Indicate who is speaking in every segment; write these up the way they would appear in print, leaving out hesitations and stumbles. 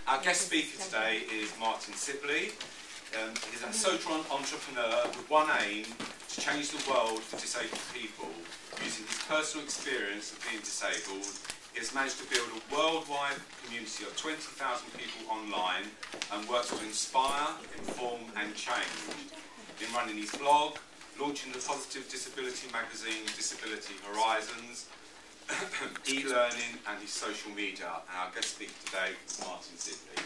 Speaker 1: Our guest speaker today is Martin Sibley. He's a social entrepreneur with one aim: to change the world for disabled people. Using his personal experience of being disabled, he has managed to build a worldwide community of 20,000 people online and works to inspire, inform and change. In running his blog, launching the positive disability magazine Disability Horizons, e-learning and his social media. And our guest speaker today is Martin Sibley.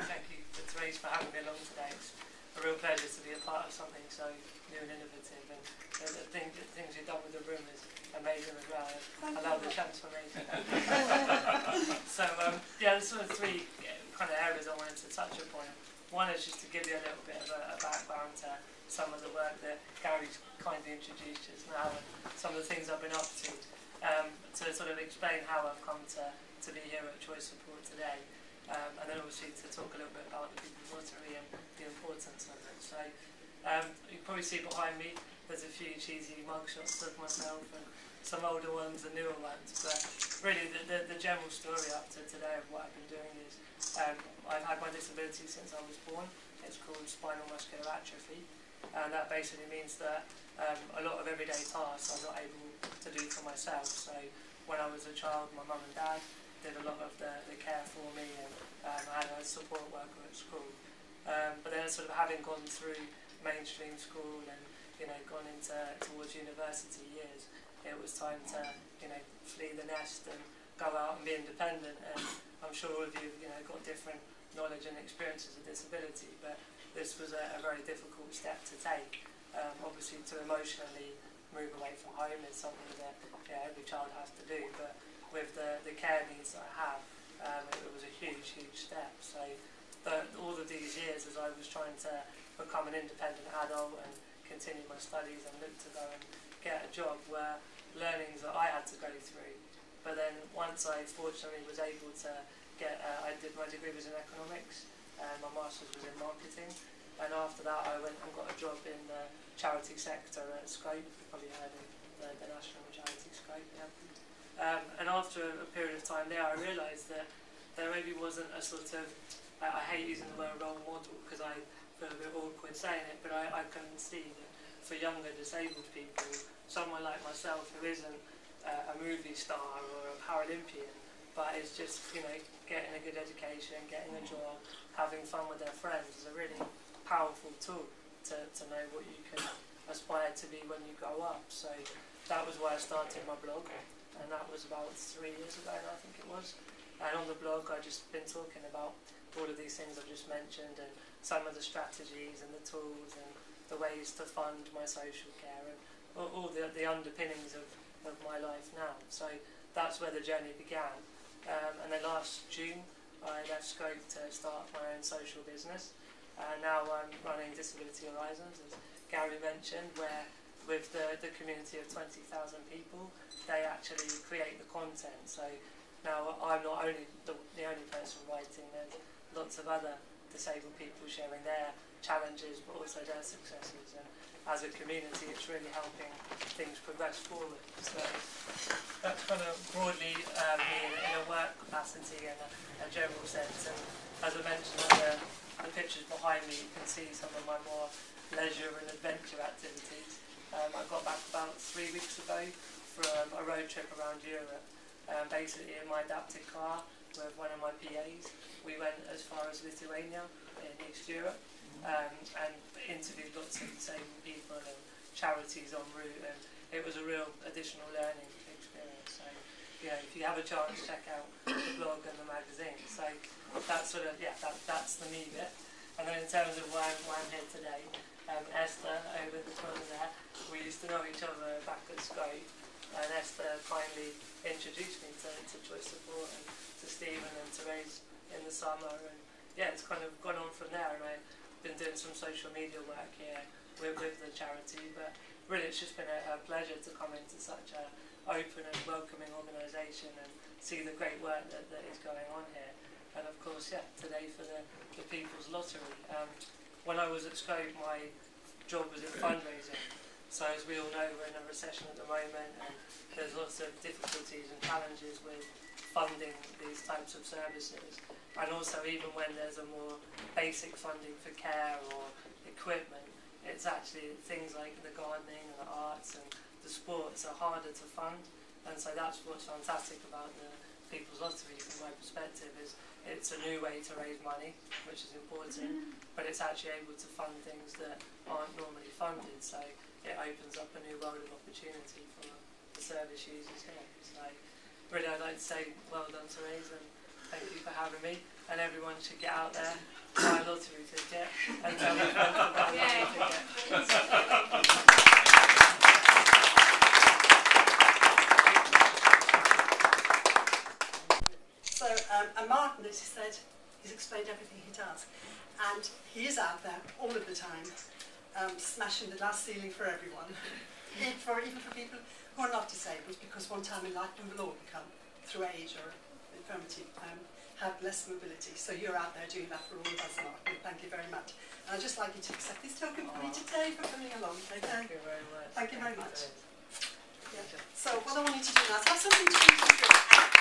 Speaker 2: Thank you, Therese, for having me along today. It's a real pleasure to be a part of something so new and innovative, and the things you've done with the room is amazing as well. I love the transformation. So yeah, there's sort of three kind of areas I wanted to touch upon. One is just to give you a little bit of a background to some of the work that Gary's kindly introduced us now, and some of the things I've been up to sort of explain how I've come to be here at Choice Support today. And then obviously to talk a little bit about the People's Lottery and the importance of it. So you can probably see behind me there's a few cheesy mugshots of myself and some older ones and newer ones, but really the general story up to today of what I've been doing is I've had my disability since I was born. It's called spinal muscular atrophy, and that basically means that a lot of everyday tasks I'm not able to do for myself. So when I was a child, my mum and dad did a lot of the care for me, and I had a support worker at school. But then sort of having gone through mainstream school and gone towards university years, it was time to flee the nest and go out and be independent. And I'm sure all of you got different knowledge and experiences of disability, but this was a very difficult step to take. Obviously, to emotionally move away from home is something that every child has to do, but with the care needs that I have, it was a huge step. So all of these years as I was trying to become an independent adult and continue my studies and look to go and get a job were learnings that I had to go through. But then once I fortunately was able to get, I did my degree was in economics, and my master's was in marketing, and after that I went and got a job in the charity sector at Scope. You've probably heard of the national charity Scope, yeah. And after a period of time there, I realised that there maybe wasn't a sort of, I hate using the word role model because I feel a bit awkward saying it, but I can see that for younger disabled people, someone like myself who isn't a movie star or a Paralympian, but is just getting a good education, getting a job, having fun with their friends is a really powerful tool to know what you can aspire to be when you grow up. So that was why I started my blog. And that was about 3 years ago now, I think it was. And on the blog I've just been talking about all of these things I've just mentioned, and some of the strategies and the tools and the ways to fund my social care and all the underpinnings of my life now. So that's where the journey began. And then last June I left Scope to start my own social business. And now I'm running Disability Horizons, as Gary mentioned, where with the community of 20,000 people, they actually create the content. So now I'm not only the only person writing, there's lots of other disabled people sharing their challenges but also their successes, and as a community it's really helping things progress forward. So that's kind of broadly me in a work capacity and a general sense. And as I mentioned on the pictures behind me, you can see some of my more leisure and adventure activities. I got back about 3 weeks ago from a road trip around Europe, basically in my adapted car with one of my PAs. We went as far as Lithuania in East Europe, and interviewed lots of disabled people and charities en route, and it was a real additional learning experience. So if you have a chance, check out the blog and the magazine. So that's sort of, that's the me bit. And then in terms of why I'm here today, Esther over the corner there, we used to know each other back at Scope, and Esther kindly introduced me to Choice Support and to Stephen and Therese in the summer, and it's kind of gone on from there. And I've been doing some social media work here with the charity, but really it's just been a pleasure to come into such an open and welcoming organisation and see the great work that is going on here. And of course, today for the People's Lottery. When I was at Scope, my job was in fundraising, So as we all know, we're in a recession at the moment, and there's lots of difficulties and challenges with funding these types of services. And also, even when there's a more basic funding for care or equipment, it's actually things like the gardening and the arts and the sports are harder to fund. And so that's what's fantastic about the People's Lottery from my perspective, is it's a new way to raise money, which is important, but it's actually able to fund things that aren't normally funded. So it opens up a new world of opportunity for the service users here. So really, I'd like to say well done, Therese, and thank you for having me. And everyone should get out there, buy a lottery ticket, and tell your friends to buy a lottery ticket.
Speaker 3: So, and Martin, as he said, he's explained everything he does. And he is out there all of the time, smashing the glass ceiling for everyone, even for people who are not disabled, because one time in life we will all become, through age or infirmity, have less mobility. So you're out there doing that for all of us, Martin. Thank you very much. And I'd just like you to accept this token for me today for coming along. Okay?
Speaker 2: Thank you very much.
Speaker 3: Thank you very much. Yeah. So what I want you to do now is have something to drink.